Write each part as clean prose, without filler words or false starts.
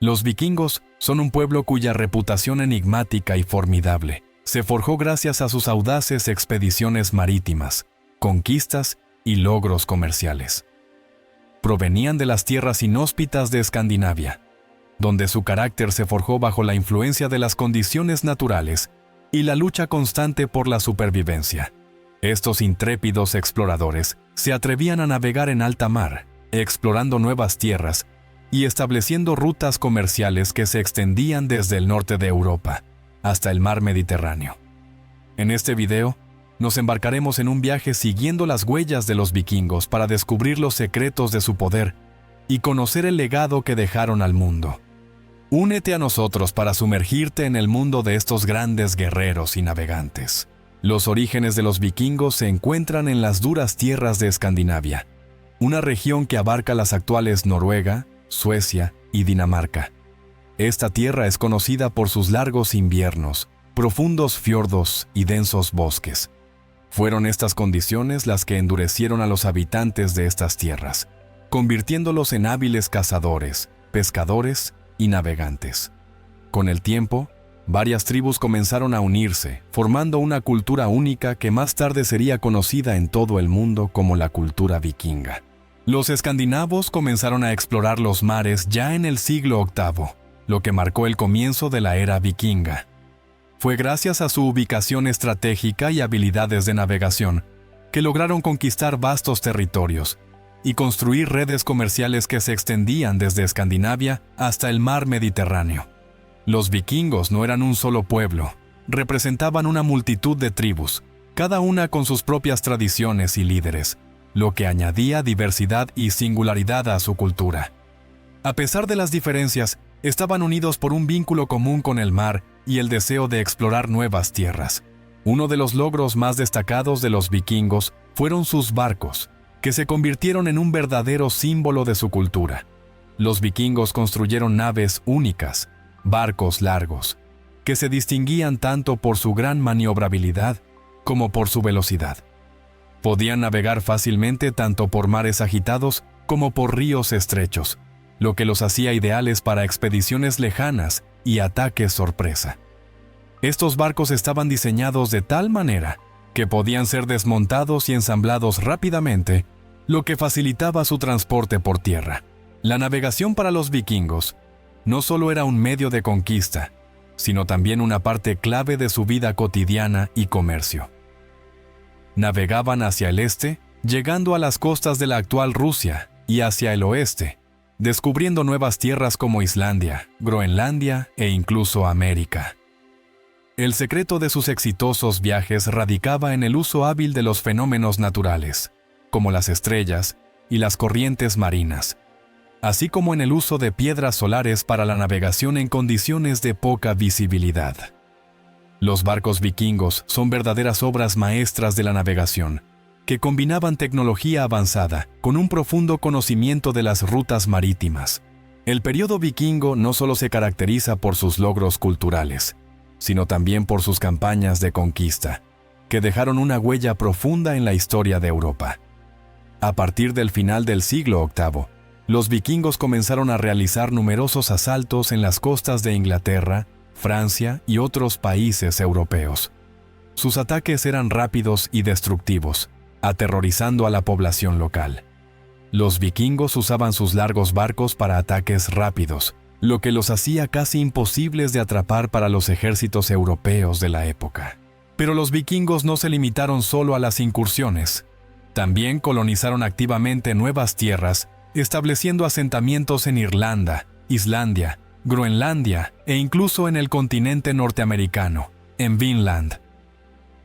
Los vikingos son un pueblo cuya reputación enigmática y formidable se forjó gracias a sus audaces expediciones marítimas, conquistas y logros comerciales. Provenían de las tierras inhóspitas de Escandinavia, donde su carácter se forjó bajo la influencia de las condiciones naturales y la lucha constante por la supervivencia. Estos intrépidos exploradores se atrevían a navegar en alta mar, explorando nuevas tierras y estableciendo rutas comerciales que se extendían desde el norte de Europa hasta el mar Mediterráneo. En este video, nos embarcaremos en un viaje siguiendo las huellas de los vikingos para descubrir los secretos de su poder y conocer el legado que dejaron al mundo. Únete a nosotros para sumergirte en el mundo de estos grandes guerreros y navegantes. Los orígenes de los vikingos se encuentran en las duras tierras de Escandinavia, una región que abarca las actuales Noruega, Suecia y Dinamarca. Esta tierra es conocida por sus largos inviernos, profundos fiordos y densos bosques. Fueron estas condiciones las que endurecieron a los habitantes de estas tierras, convirtiéndolos en hábiles cazadores, pescadores y navegantes. Con el tiempo, varias tribus comenzaron a unirse, formando una cultura única que más tarde sería conocida en todo el mundo como la cultura vikinga. Los escandinavos comenzaron a explorar los mares ya en el siglo VIII, lo que marcó el comienzo de la era vikinga. Fue gracias a su ubicación estratégica y habilidades de navegación que lograron conquistar vastos territorios y construir redes comerciales que se extendían desde Escandinavia hasta el mar Mediterráneo. Los vikingos no eran un solo pueblo, representaban una multitud de tribus, cada una con sus propias tradiciones y líderes, lo que añadía diversidad y singularidad a su cultura. A pesar de las diferencias, estaban unidos por un vínculo común con el mar y el deseo de explorar nuevas tierras. Uno de los logros más destacados de los vikingos fueron sus barcos, que se convirtieron en un verdadero símbolo de su cultura. Los vikingos construyeron naves únicas, barcos largos, que se distinguían tanto por su gran maniobrabilidad como por su velocidad. Podían navegar fácilmente tanto por mares agitados como por ríos estrechos, lo que los hacía ideales para expediciones lejanas y ataques sorpresa. Estos barcos estaban diseñados de tal manera que podían ser desmontados y ensamblados rápidamente, lo que facilitaba su transporte por tierra. La navegación para los vikingos no solo era un medio de conquista, sino también una parte clave de su vida cotidiana y comercio. Navegaban hacia el este, llegando a las costas de la actual Rusia, y hacia el oeste, descubriendo nuevas tierras como Islandia, Groenlandia e incluso América. El secreto de sus exitosos viajes radicaba en el uso hábil de los fenómenos naturales, como las estrellas y las corrientes marinas, así como en el uso de piedras solares para la navegación en condiciones de poca visibilidad. Los barcos vikingos son verdaderas obras maestras de la navegación, que combinaban tecnología avanzada con un profundo conocimiento de las rutas marítimas. El periodo vikingo no solo se caracteriza por sus logros culturales, sino también por sus campañas de conquista, que dejaron una huella profunda en la historia de Europa. A partir del final del siglo VIII, los vikingos comenzaron a realizar numerosos asaltos en las costas de Inglaterra, Francia y otros países europeos. Sus ataques eran rápidos y destructivos, aterrorizando a la población local. Los vikingos usaban sus largos barcos para ataques rápidos, lo que los hacía casi imposibles de atrapar para los ejércitos europeos de la época. Pero los vikingos no se limitaron solo a las incursiones. También colonizaron activamente nuevas tierras, estableciendo asentamientos en Irlanda, Islandia, Groenlandia e incluso en el continente norteamericano, en Vinland.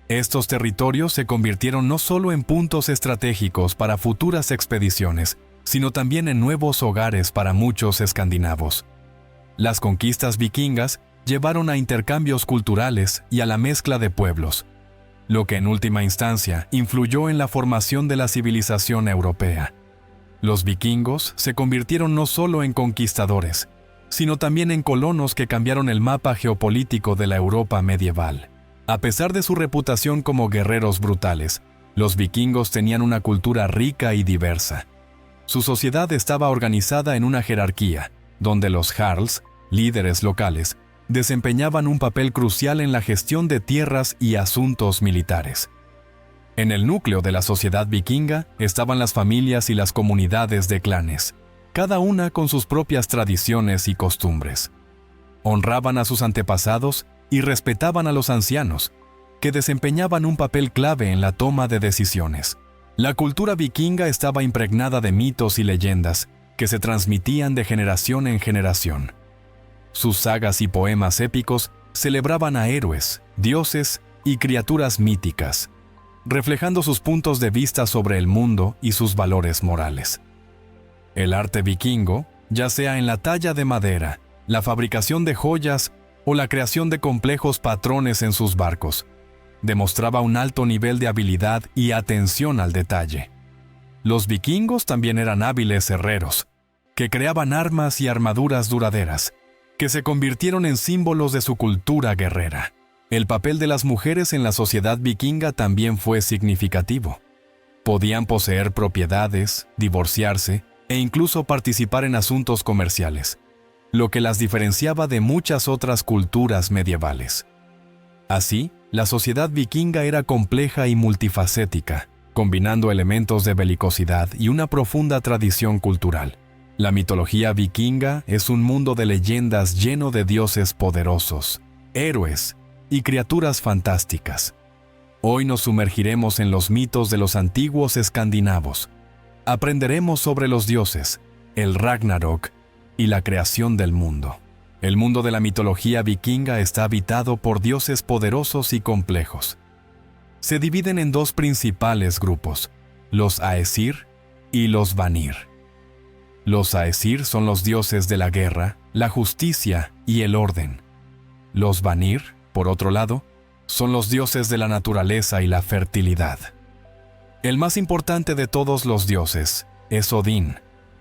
Estos territorios se convirtieron no solo en puntos estratégicos para futuras expediciones, sino también en nuevos hogares para muchos escandinavos. Las conquistas vikingas llevaron a intercambios culturales y a la mezcla de pueblos, lo que en última instancia influyó en la formación de la civilización europea. Los vikingos se convirtieron no solo en conquistadores, sino también en colonos que cambiaron el mapa geopolítico de la Europa medieval. A pesar de su reputación como guerreros brutales, los vikingos tenían una cultura rica y diversa. Su sociedad estaba organizada en una jerarquía, donde los jarls, líderes locales, desempeñaban un papel crucial en la gestión de tierras y asuntos militares. En el núcleo de la sociedad vikinga estaban las familias y las comunidades de clanes, cada una con sus propias tradiciones y costumbres. Honraban a sus antepasados y respetaban a los ancianos, que desempeñaban un papel clave en la toma de decisiones. La cultura vikinga estaba impregnada de mitos y leyendas que se transmitían de generación en generación. Sus sagas y poemas épicos celebraban a héroes, dioses y criaturas míticas, reflejando sus puntos de vista sobre el mundo y sus valores morales. El arte vikingo, ya sea en la talla de madera, la fabricación de joyas o la creación de complejos patrones en sus barcos, demostraba un alto nivel de habilidad y atención al detalle. Los vikingos también eran hábiles herreros, que creaban armas y armaduras duraderas, que se convirtieron en símbolos de su cultura guerrera. El papel de las mujeres en la sociedad vikinga también fue significativo. Podían poseer propiedades, divorciarse e incluso participar en asuntos comerciales, lo que las diferenciaba de muchas otras culturas medievales. Así, la sociedad vikinga era compleja y multifacética, combinando elementos de belicosidad y una profunda tradición cultural. La mitología vikinga es un mundo de leyendas lleno de dioses poderosos, héroes y criaturas fantásticas. Hoy nos sumergiremos en los mitos de los antiguos escandinavos. Aprenderemos sobre los dioses, el Ragnarok y la creación del mundo. El mundo de la mitología vikinga está habitado por dioses poderosos y complejos. Se dividen en dos principales grupos, los Aesir y los Vanir. Los Aesir son los dioses de la guerra, la justicia y el orden. Los Vanir, por otro lado, son los dioses de la naturaleza y la fertilidad. El más importante de todos los dioses es Odín,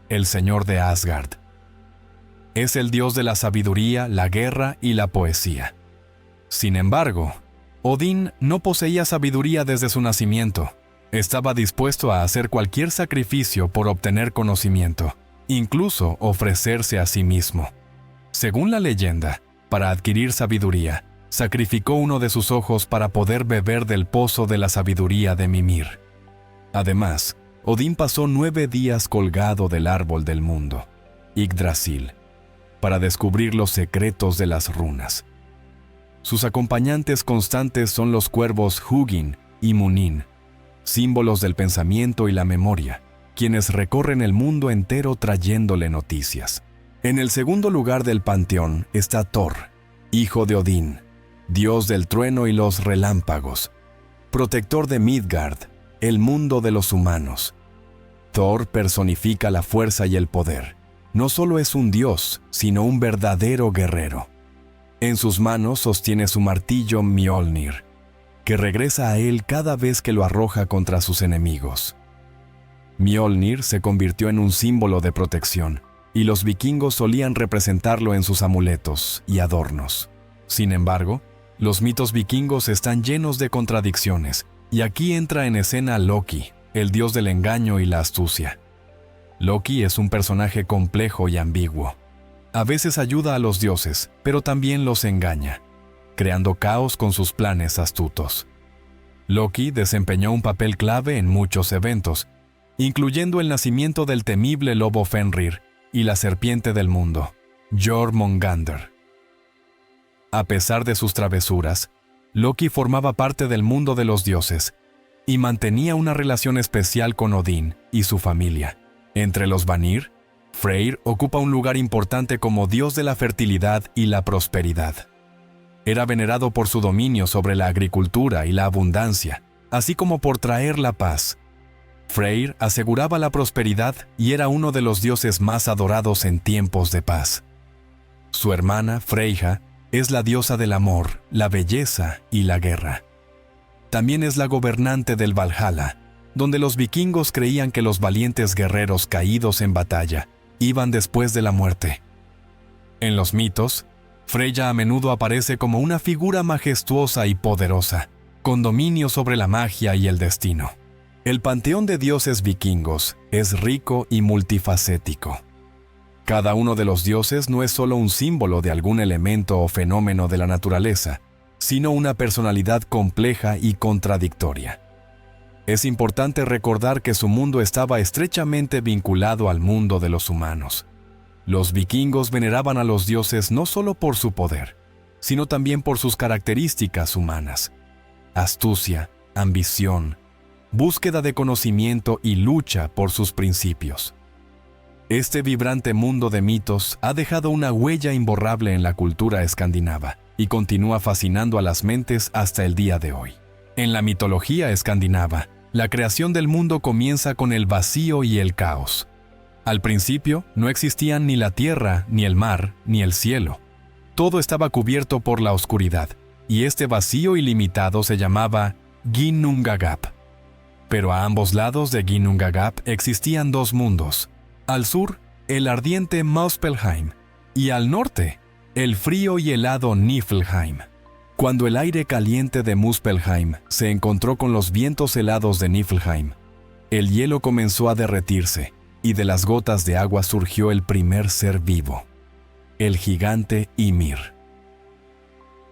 el señor de Asgard. Es el dios de la sabiduría, la guerra y la poesía. Sin embargo, Odín no poseía sabiduría desde su nacimiento. Estaba dispuesto a hacer cualquier sacrificio por obtener conocimiento, incluso ofrecerse a sí mismo. Según la leyenda, para adquirir sabiduría, sacrificó uno de sus ojos para poder beber del pozo de la sabiduría de Mimir. Además, Odín pasó 9 días colgado del árbol del mundo, Yggdrasil, para descubrir los secretos de las runas. Sus acompañantes constantes son los cuervos Hugin y Munin, símbolos del pensamiento y la memoria, quienes recorren el mundo entero trayéndole noticias. En el segundo lugar del panteón está Thor, hijo de Odín, dios del trueno y los relámpagos, protector de Midgard, el mundo de los humanos. Thor personifica la fuerza y el poder. No solo es un dios, sino un verdadero guerrero. En sus manos sostiene su martillo Mjolnir, que regresa a él cada vez que lo arroja contra sus enemigos. Mjolnir se convirtió en un símbolo de protección, y los vikingos solían representarlo en sus amuletos y adornos. Sin embargo, los mitos vikingos están llenos de contradicciones, y aquí entra en escena Loki, el dios del engaño y la astucia. Loki es un personaje complejo y ambiguo. A veces ayuda a los dioses, pero también los engaña, creando caos con sus planes astutos. Loki desempeñó un papel clave en muchos eventos, incluyendo el nacimiento del temible lobo Fenrir y la serpiente del mundo, Jormungandr. A pesar de sus travesuras, Loki formaba parte del mundo de los dioses y mantenía una relación especial con Odín y su familia. Entre los Vanir, Freyr ocupa un lugar importante como dios de la fertilidad y la prosperidad. Era venerado por su dominio sobre la agricultura y la abundancia, así como por traer la paz. Freyr aseguraba la prosperidad y era uno de los dioses más adorados en tiempos de paz. Su hermana, Freyja, es la diosa del amor, la belleza y la guerra. También es la gobernante del Valhalla, donde los vikingos creían que los valientes guerreros caídos en batalla iban después de la muerte. En los mitos, Freyja a menudo aparece como una figura majestuosa y poderosa, con dominio sobre la magia y el destino. El panteón de dioses vikingos es rico y multifacético. Cada uno de los dioses no es solo un símbolo de algún elemento o fenómeno de la naturaleza, sino una personalidad compleja y contradictoria. Es importante recordar que su mundo estaba estrechamente vinculado al mundo de los humanos. Los vikingos veneraban a los dioses no solo por su poder, sino también por sus características humanas: astucia, ambición, búsqueda de conocimiento y lucha por sus principios. Este vibrante mundo de mitos ha dejado una huella imborrable en la cultura escandinava y continúa fascinando a las mentes hasta el día de hoy. En la mitología escandinava, la creación del mundo comienza con el vacío y el caos. Al principio, no existían ni la tierra, ni el mar, ni el cielo. Todo estaba cubierto por la oscuridad, y este vacío ilimitado se llamaba Ginnungagap. Pero a ambos lados de Ginnungagap existían dos mundos. Al sur, el ardiente Muspelheim, y al norte, el frío y helado Niflheim. Cuando el aire caliente de Muspelheim se encontró con los vientos helados de Niflheim, el hielo comenzó a derretirse, y de las gotas de agua surgió el primer ser vivo, el gigante Ymir.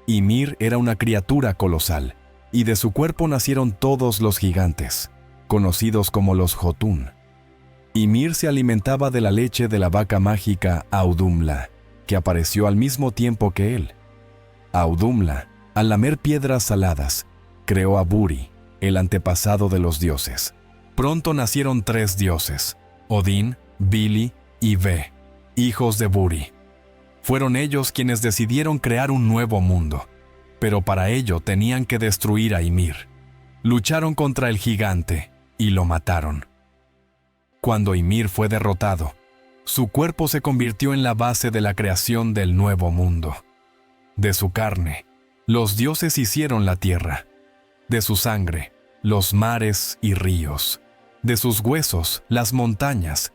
Ymir era una criatura colosal, y de su cuerpo nacieron todos los gigantes, conocidos como los Jotun. Ymir se alimentaba de la leche de la vaca mágica Audumla, que apareció al mismo tiempo que él. Audumla, al lamer piedras saladas, creó a Buri, el antepasado de los dioses. Pronto nacieron 3 dioses: Odín, Vili y Ve, hijos de Buri. Fueron ellos quienes decidieron crear un nuevo mundo, pero para ello tenían que destruir a Ymir. Lucharon contra el gigante y lo mataron. Cuando Ymir fue derrotado, su cuerpo se convirtió en la base de la creación del nuevo mundo. De su carne, los dioses hicieron la tierra. De su sangre, los mares y ríos. De sus huesos, las montañas.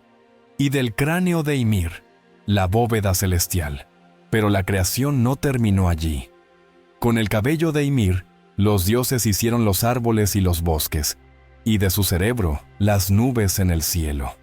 Y del cráneo de Ymir, la bóveda celestial. Pero la creación no terminó allí. Con el cabello de Ymir, los dioses hicieron los árboles y los bosques, y de su cerebro, las nubes en el cielo.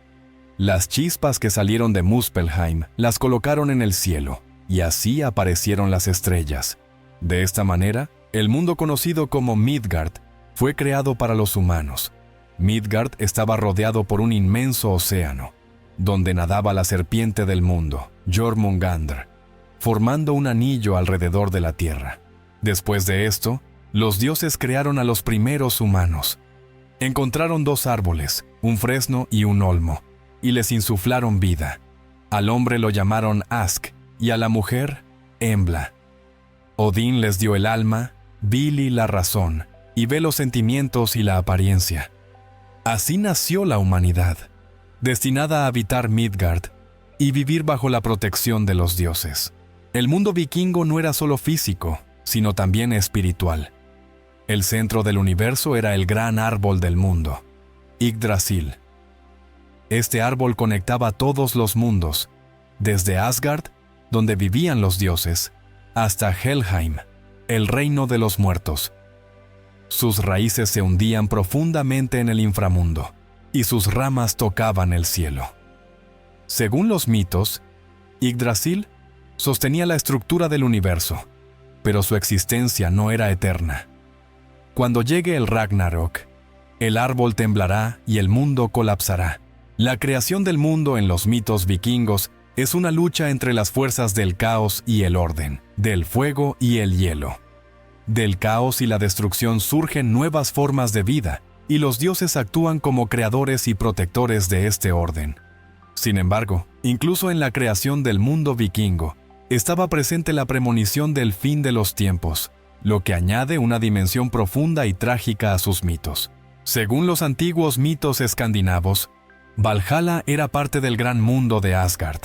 Las chispas que salieron de Muspelheim las colocaron en el cielo, y así aparecieron las estrellas. De esta manera, el mundo conocido como Midgard fue creado para los humanos. Midgard estaba rodeado por un inmenso océano, donde nadaba la serpiente del mundo, Jormungandr, formando un anillo alrededor de la tierra. Después de esto, los dioses crearon a los primeros humanos. Encontraron 2 árboles, un fresno y un olmo, y les insuflaron vida. Al hombre lo llamaron Ask, y a la mujer, Embla. Odín les dio el alma, Vili la razón, y Ve los sentimientos y la apariencia. Así nació la humanidad, destinada a habitar Midgard y vivir bajo la protección de los dioses. El mundo vikingo no era solo físico, sino también espiritual. El centro del universo era el gran árbol del mundo, Yggdrasil. Este árbol conectaba todos los mundos, desde Asgard, donde vivían los dioses, hasta Helheim, el reino de los muertos. Sus raíces se hundían profundamente en el inframundo, y sus ramas tocaban el cielo. Según los mitos, Yggdrasil sostenía la estructura del universo, pero su existencia no era eterna. Cuando llegue el Ragnarok, el árbol temblará y el mundo colapsará. La creación del mundo en los mitos vikingos es una lucha entre las fuerzas del caos y el orden, del fuego y el hielo. Del caos y la destrucción surgen nuevas formas de vida, y los dioses actúan como creadores y protectores de este orden. Sin embargo, incluso en la creación del mundo vikingo, estaba presente la premonición del fin de los tiempos, lo que añade una dimensión profunda y trágica a sus mitos. Según los antiguos mitos escandinavos, Valhalla era parte del gran mundo de Asgard,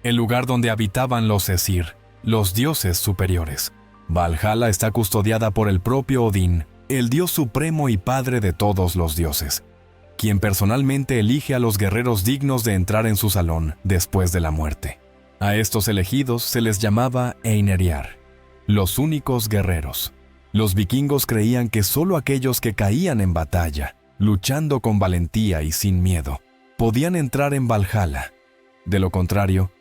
el lugar donde habitaban los Æsir, los dioses superiores. Valhalla está custodiada por el propio Odín, el dios supremo y padre de todos los dioses, quien personalmente elige a los guerreros dignos de entrar en su salón después de la muerte. A estos elegidos se les llamaba Einherjar, los únicos guerreros. Los vikingos creían que solo aquellos que caían en batalla, luchando con valentía y sin miedo, podían entrar en Valhalla. De lo contrario,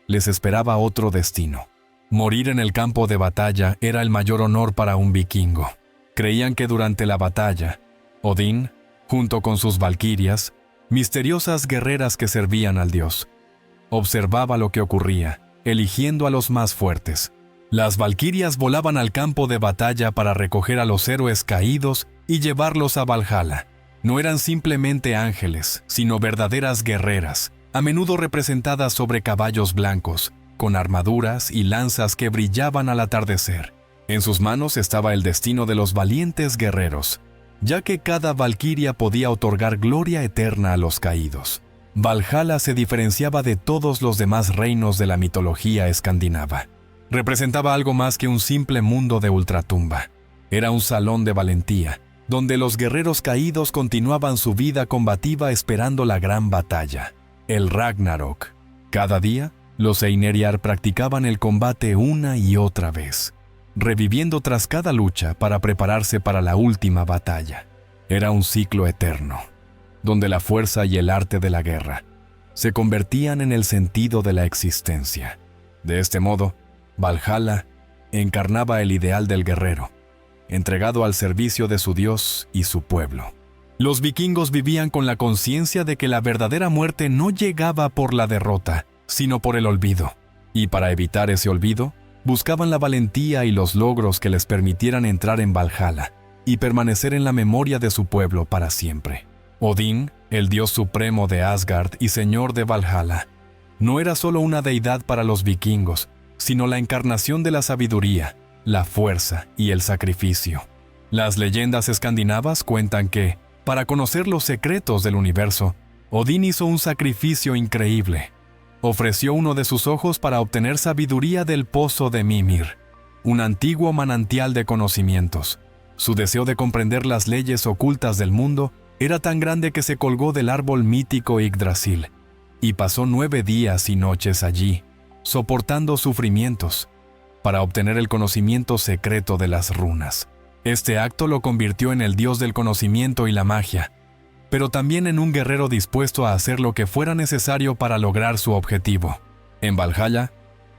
les esperaba otro destino. Morir en el campo de batalla era el mayor honor para un vikingo. Creían que durante la batalla, Odín, junto con sus valquirias, misteriosas guerreras que servían al dios, observaba lo que ocurría, eligiendo a los más fuertes. Las valquirias volaban al campo de batalla para recoger a los héroes caídos y llevarlos a Valhalla. No eran simplemente ángeles, sino verdaderas guerreras, a menudo representadas sobre caballos blancos, con armaduras y lanzas que brillaban al atardecer. En sus manos estaba el destino de los valientes guerreros, ya que cada valquiria podía otorgar gloria eterna a los caídos. Valhalla se diferenciaba de todos los demás reinos de la mitología escandinava. Representaba algo más que un simple mundo de ultratumba. Era un salón de valentía, donde los guerreros caídos continuaban su vida combativa esperando la gran batalla, el Ragnarok. Cada día, los Einherjar practicaban el combate una y otra vez, reviviendo tras cada lucha para prepararse para la última batalla. Era un ciclo eterno, donde la fuerza y el arte de la guerra se convertían en el sentido de la existencia. De este modo, Valhalla encarnaba el ideal del guerrero, entregado al servicio de su dios y su pueblo. Los vikingos vivían con la conciencia de que la verdadera muerte no llegaba por la derrota, sino por el olvido. Y para evitar ese olvido, buscaban la valentía y los logros que les permitieran entrar en Valhalla y permanecer en la memoria de su pueblo para siempre. Odín, el dios supremo de Asgard y señor de Valhalla, no era solo una deidad para los vikingos, sino la encarnación de la sabiduría, la fuerza y el sacrificio. Las leyendas escandinavas cuentan que, para conocer los secretos del universo, Odín hizo un sacrificio increíble. Ofreció uno de sus ojos para obtener sabiduría del pozo de Mimir, un antiguo manantial de conocimientos. Su deseo de comprender las leyes ocultas del mundo era tan grande que se colgó del árbol mítico Yggdrasil y pasó 9 días y noches allí, soportando sufrimientos, para obtener el conocimiento secreto de las runas. Este acto lo convirtió en el dios del conocimiento y la magia, pero también en un guerrero dispuesto a hacer lo que fuera necesario para lograr su objetivo. En Valhalla,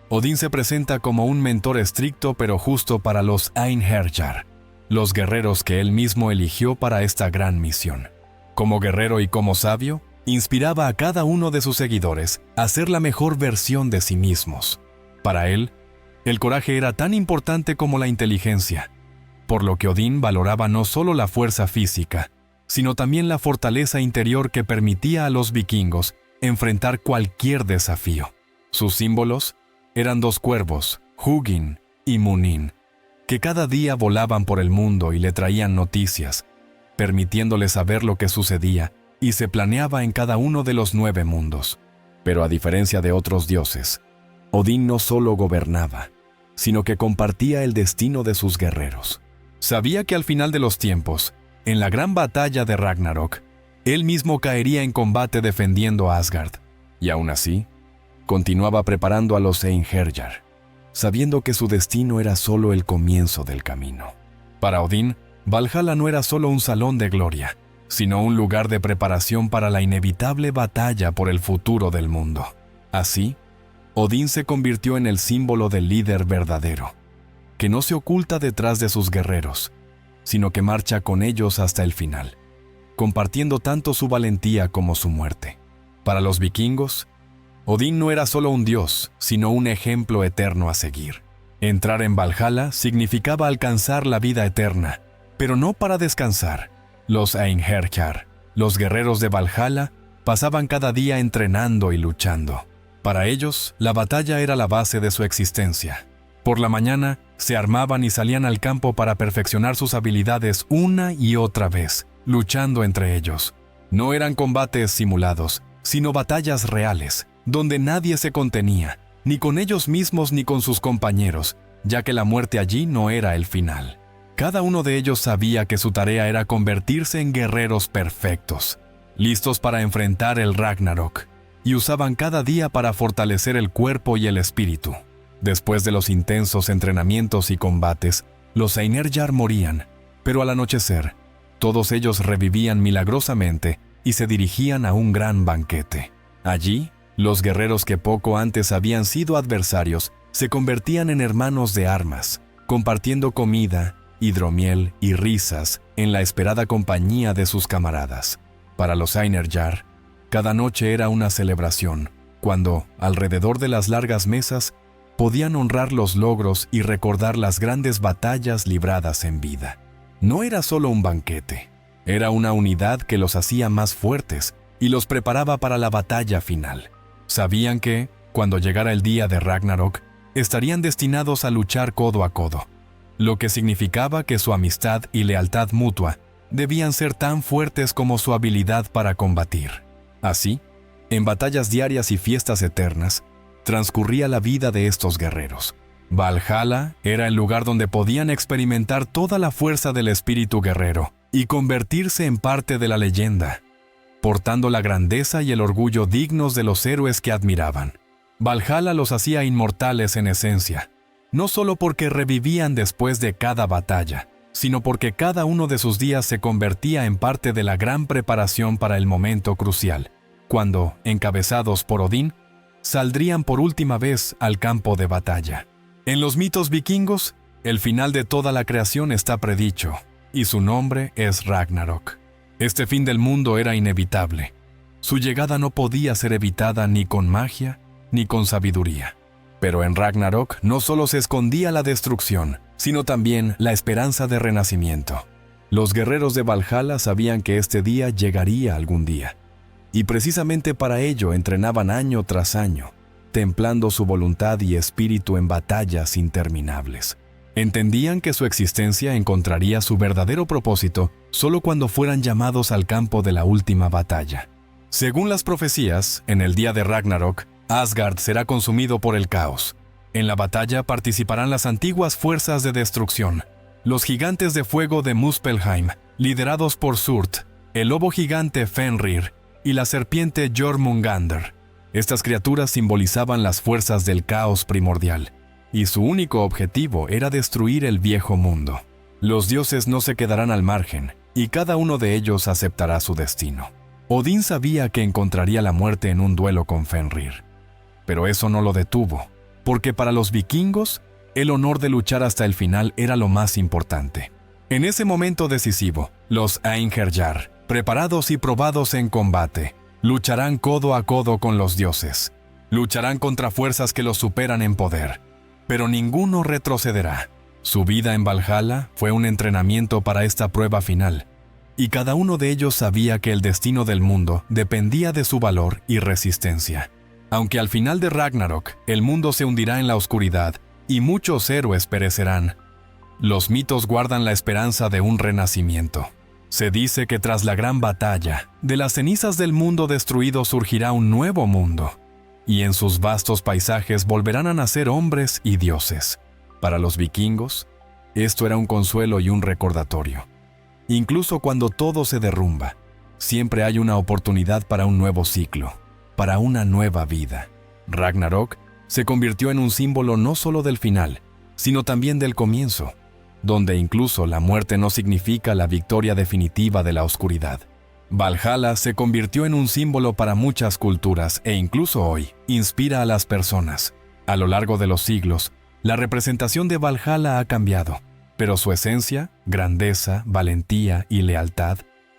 Odín se presenta como un mentor estricto pero justo para los Einherjar, los guerreros que él mismo eligió para esta gran misión. Como guerrero y como sabio, inspiraba a cada uno de sus seguidores a ser la mejor versión de sí mismos. Para él, el coraje era tan importante como la inteligencia, por lo que Odín valoraba no solo la fuerza física, sino también la fortaleza interior que permitía a los vikingos enfrentar cualquier desafío. Sus símbolos eran 2 cuervos, Hugin y Munin, que cada día volaban por el mundo y le traían noticias, permitiéndole saber lo que sucedía y se planeaba en cada uno de los 9 mundos. Pero a diferencia de otros dioses, Odín no solo gobernaba, sino que compartía el destino de sus guerreros. Sabía que al final de los tiempos, en la gran batalla de Ragnarok, él mismo caería en combate defendiendo a Asgard, y aún así, continuaba preparando a los Einherjar, sabiendo que su destino era solo el comienzo del camino. Para Odín, Valhalla no era solo un salón de gloria, sino un lugar de preparación para la inevitable batalla por el futuro del mundo. Así, Odín se convirtió en el símbolo del líder verdadero, que no se oculta detrás de sus guerreros, sino que marcha con ellos hasta el final, compartiendo tanto su valentía como su muerte. Para los vikingos, Odín no era solo un dios, sino un ejemplo eterno a seguir. Entrar en Valhalla significaba alcanzar la vida eterna, pero no para descansar. Los Einherjar, los guerreros de Valhalla, pasaban cada día entrenando y luchando. Para ellos, la batalla era la base de su existencia. Por la mañana, se armaban y salían al campo para perfeccionar sus habilidades una y otra vez, luchando entre ellos. No eran combates simulados, sino batallas reales, donde nadie se contenía, ni con ellos mismos ni con sus compañeros, ya que la muerte allí no era el final. Cada uno de ellos sabía que su tarea era convertirse en guerreros perfectos, listos para enfrentar el Ragnarok, y usaban cada día para fortalecer el cuerpo y el espíritu. Después de los intensos entrenamientos y combates, los Einherjar morían, pero al anochecer, todos ellos revivían milagrosamente y se dirigían a un gran banquete. Allí, Los guerreros que poco antes habían sido adversarios se convertían en hermanos de armas, compartiendo comida, hidromiel y risas en la esperada compañía de sus camaradas. Para los Einherjar, cada noche era una celebración, cuando, alrededor de las largas mesas, podían honrar los logros y recordar las grandes batallas libradas en vida. No era solo un banquete, era una unidad que los hacía más fuertes y los preparaba para la batalla final. Sabían que, cuando llegara el día de Ragnarok, estarían destinados a luchar codo a codo, lo que significaba que su amistad y lealtad mutua debían ser tan fuertes como su habilidad para combatir. Así, en batallas diarias y fiestas eternas, transcurría la vida de estos guerreros. Valhalla era el lugar donde podían experimentar toda la fuerza del espíritu guerrero y convertirse en parte de la leyenda, portando la grandeza y el orgullo dignos de los héroes que admiraban. Valhalla los hacía inmortales en esencia, no solo porque revivían después de cada batalla, sino porque cada uno de sus días se convertía en parte de la gran preparación para el momento crucial, cuando, encabezados por Odín, saldrían por última vez al campo de batalla. En los mitos vikingos, el final de toda la creación está predicho, y su nombre es Ragnarok. Este fin del mundo era inevitable. Su llegada no podía ser evitada ni con magia, ni con sabiduría. Pero en Ragnarok no solo se escondía la destrucción, sino también la esperanza de renacimiento. Los guerreros de Valhalla sabían que este día llegaría algún día, y precisamente para ello entrenaban año tras año, templando su voluntad y espíritu en batallas interminables. Entendían que su existencia encontraría su verdadero propósito solo cuando fueran llamados al campo de la última batalla. Según las profecías, en el día de Ragnarok, Asgard será consumido por el caos. En la batalla participarán las antiguas fuerzas de destrucción, los gigantes de fuego de Muspelheim, liderados por Surt, el lobo gigante Fenrir y la serpiente Jormungandr. Estas criaturas simbolizaban las fuerzas del caos primordial, y su único objetivo era destruir el viejo mundo. Los dioses no se quedarán al margen, y cada uno de ellos aceptará su destino. Odín sabía que encontraría la muerte en un duelo con Fenrir, pero eso no lo detuvo, porque para los vikingos, el honor de luchar hasta el final era lo más importante. En ese momento decisivo, los Einherjar, preparados y probados en combate, lucharán codo a codo con los dioses. Lucharán contra fuerzas que los superan en poder, pero ninguno retrocederá. Su vida en Valhalla fue un entrenamiento para esta prueba final, y cada uno de ellos sabía que el destino del mundo dependía de su valor y resistencia. Aunque al final de Ragnarok el mundo se hundirá en la oscuridad y muchos héroes perecerán, los mitos guardan la esperanza de un renacimiento. Se dice que tras la gran batalla, de las cenizas del mundo destruido surgirá un nuevo mundo, y en sus vastos paisajes volverán a nacer hombres y dioses. Para los vikingos, esto era un consuelo y un recordatorio. Incluso cuando todo se derrumba, siempre hay una oportunidad para un nuevo ciclo, para una nueva vida. Ragnarok se convirtió en un símbolo no solo del final, sino también del comienzo, donde incluso la muerte no significa la victoria definitiva de la oscuridad. Valhalla se convirtió en un símbolo para muchas culturas e incluso hoy inspira a las personas. A lo largo de los siglos, la representación de Valhalla ha cambiado, pero su esencia, grandeza, valentía y lealtad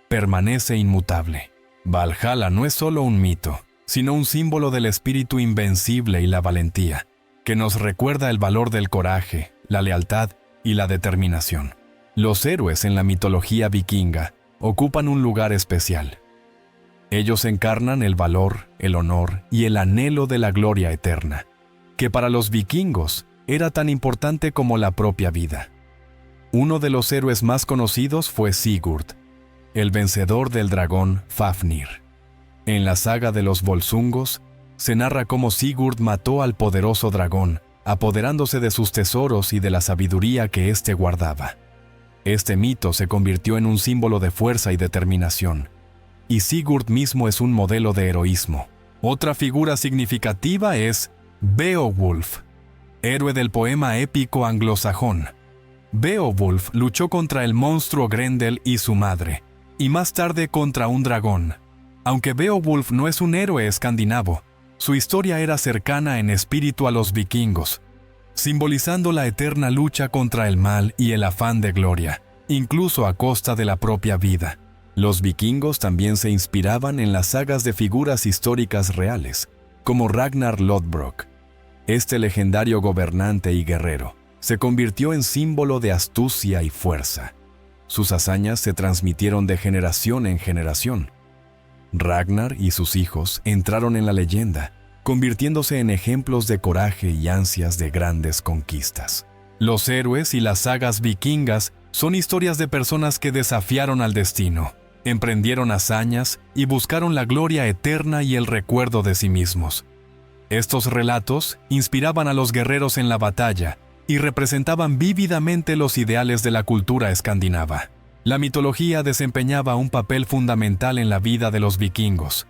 permanece inmutable. Valhalla no es solo un mito, sino un símbolo del espíritu invencible y la valentía, que nos recuerda el valor del coraje, la lealtad y la determinación. Los héroes en la mitología vikinga ocupan un lugar especial. Ellos encarnan el valor, el honor y el anhelo de la gloria eterna, que para los vikingos era tan importante como la propia vida. Uno de los héroes más conocidos fue Sigurd, el vencedor del dragón Fafnir. En la saga de los Volsungos, se narra cómo Sigurd mató al poderoso dragón, apoderándose de sus tesoros y de la sabiduría que éste guardaba. Este mito se convirtió en un símbolo de fuerza y determinación, y Sigurd mismo es un modelo de heroísmo. Otra figura significativa es Beowulf, héroe del poema épico anglosajón. Beowulf luchó contra el monstruo Grendel y su madre, y más tarde contra un dragón. Aunque Beowulf no es un héroe escandinavo, Su historia era cercana en espíritu a los vikingos, simbolizando la eterna lucha contra el mal y el afán de gloria, incluso a costa de la propia vida. Los vikingos también se inspiraban en las sagas de figuras históricas reales, como Ragnar Lodbrok. Este legendario gobernante y guerrero se convirtió en símbolo de astucia y fuerza. Sus hazañas se transmitieron de generación en generación. Ragnar y sus hijos entraron en la leyenda, convirtiéndose en ejemplos de coraje y ansias de grandes conquistas. Los héroes y las sagas vikingas son historias de personas que desafiaron al destino, emprendieron hazañas y buscaron la gloria eterna y el recuerdo de sí mismos. Estos relatos inspiraban a los guerreros en la batalla y representaban vívidamente los ideales de la cultura escandinava. La mitología desempeñaba un papel fundamental en la vida de los vikingos.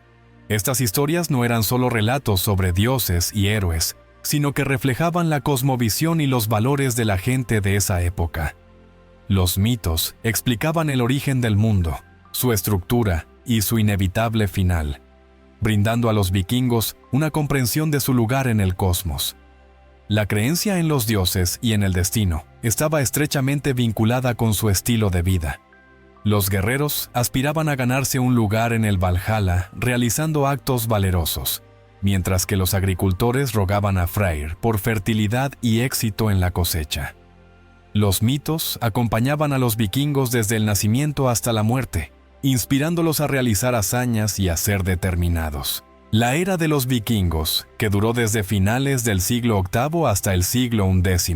Estas historias no eran solo relatos sobre dioses y héroes, sino que reflejaban la cosmovisión y los valores de la gente de esa época. Los mitos explicaban el origen del mundo, su estructura y su inevitable final, brindando a los vikingos una comprensión de su lugar en el cosmos. La creencia en los dioses y en el destino estaba estrechamente vinculada con su estilo de vida. Los guerreros aspiraban a ganarse un lugar en el Valhalla realizando actos valerosos, mientras que los agricultores rogaban a Freyr por fertilidad y éxito en la cosecha. Los mitos acompañaban a los vikingos desde el nacimiento hasta la muerte, inspirándolos a realizar hazañas y a ser determinados. La era de los vikingos, que duró desde finales del siglo VIII hasta el siglo XI,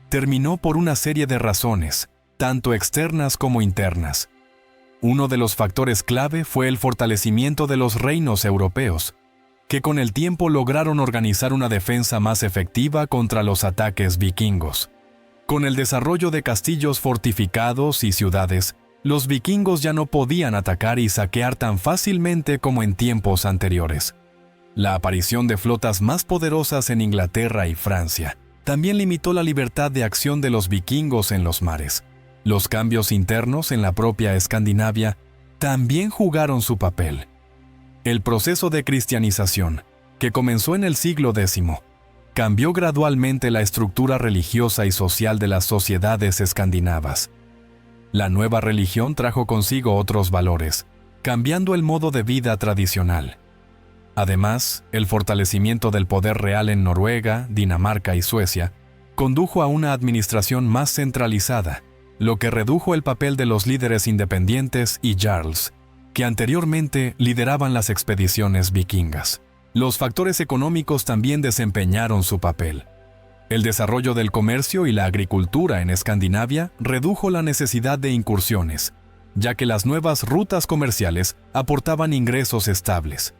terminó por una serie de razones, tanto externas como internas. Uno de los factores clave fue el fortalecimiento de los reinos europeos, que con el tiempo lograron organizar una defensa más efectiva contra los ataques vikingos. Con el desarrollo de castillos fortificados y ciudades, los vikingos ya no podían atacar y saquear tan fácilmente como en tiempos anteriores. La aparición de flotas más poderosas en Inglaterra y Francia también limitó la libertad de acción de los vikingos en los mares. Los cambios internos en la propia Escandinavia también jugaron su papel. El proceso de cristianización, que comenzó en el siglo X, cambió gradualmente la estructura religiosa y social de las sociedades escandinavas. La nueva religión trajo consigo otros valores, cambiando el modo de vida tradicional. Además, el fortalecimiento del poder real en Noruega, Dinamarca y Suecia condujo a una administración más centralizada, lo que redujo el papel de los líderes independientes y jarls, que anteriormente lideraban las expediciones vikingas. Los factores económicos también desempeñaron su papel. El desarrollo del comercio y la agricultura en Escandinavia redujo la necesidad de incursiones, ya que las nuevas rutas comerciales aportaban ingresos estables.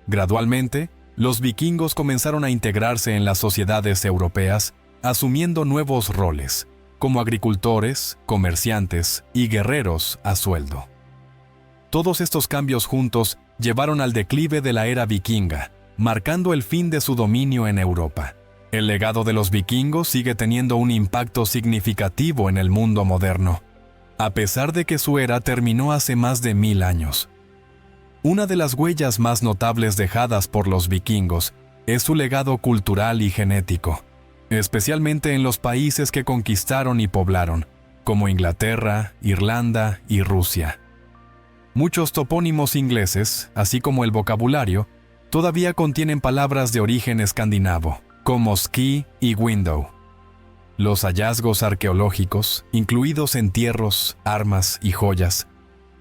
Gradualmente, los vikingos comenzaron a integrarse en las sociedades europeas, asumiendo nuevos roles, como agricultores, comerciantes y guerreros a sueldo. Todos estos cambios juntos llevaron al declive de la era vikinga, marcando el fin de su dominio en Europa. El legado de los vikingos sigue teniendo un impacto significativo en el mundo moderno, a pesar de que su era terminó hace más de 1000 años. Una de las huellas más notables dejadas por los vikingos es su legado cultural y genético, especialmente en los países que conquistaron y poblaron, como Inglaterra, Irlanda y Rusia. Muchos topónimos ingleses, así como el vocabulario, todavía contienen palabras de origen escandinavo, como ski y window. Los hallazgos arqueológicos, incluidos entierros, armas y joyas,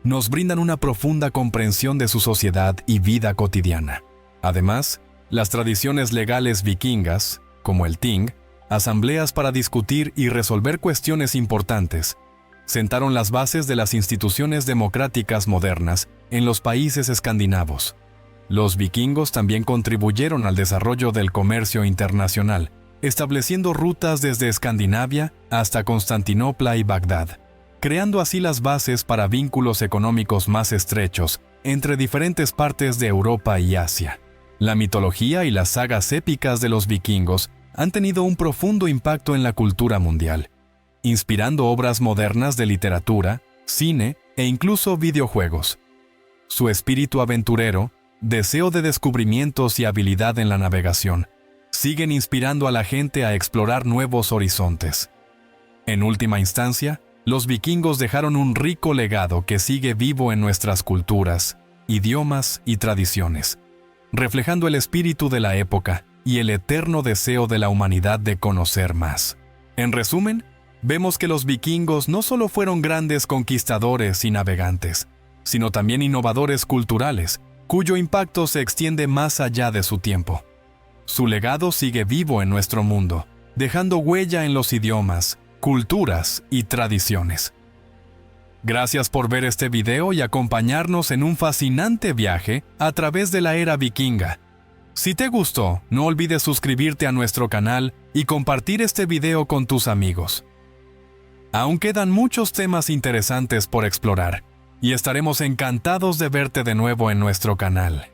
nos brindan una profunda comprensión de su sociedad y vida cotidiana. Además, las tradiciones legales vikingas, como el Ting, asambleas para discutir y resolver cuestiones importantes, sentaron las bases de las instituciones democráticas modernas en los países escandinavos. Los vikingos también contribuyeron al desarrollo del comercio internacional, estableciendo rutas desde Escandinavia hasta Constantinopla y Bagdad, creando así las bases para vínculos económicos más estrechos entre diferentes partes de Europa y Asia. La mitología y las sagas épicas de los vikingos han tenido un profundo impacto en la cultura mundial, inspirando obras modernas de literatura, cine e incluso videojuegos. Su espíritu aventurero, deseo de descubrimientos y habilidad en la navegación siguen inspirando a la gente a explorar nuevos horizontes. En última instancia, los vikingos dejaron un rico legado que sigue vivo en nuestras culturas, idiomas y tradiciones, reflejando el espíritu de la época y el eterno deseo de la humanidad de conocer más. En resumen, vemos que los vikingos no solo fueron grandes conquistadores y navegantes, sino también innovadores culturales, cuyo impacto se extiende más allá de su tiempo. Su legado sigue vivo en nuestro mundo, dejando huella en los idiomas, culturas y tradiciones. Gracias por ver este video y acompañarnos en un fascinante viaje a través de la era vikinga. Si te gustó, no olvides suscribirte a nuestro canal y compartir este video con tus amigos. Aún quedan muchos temas interesantes por explorar, y estaremos encantados de verte de nuevo en nuestro canal.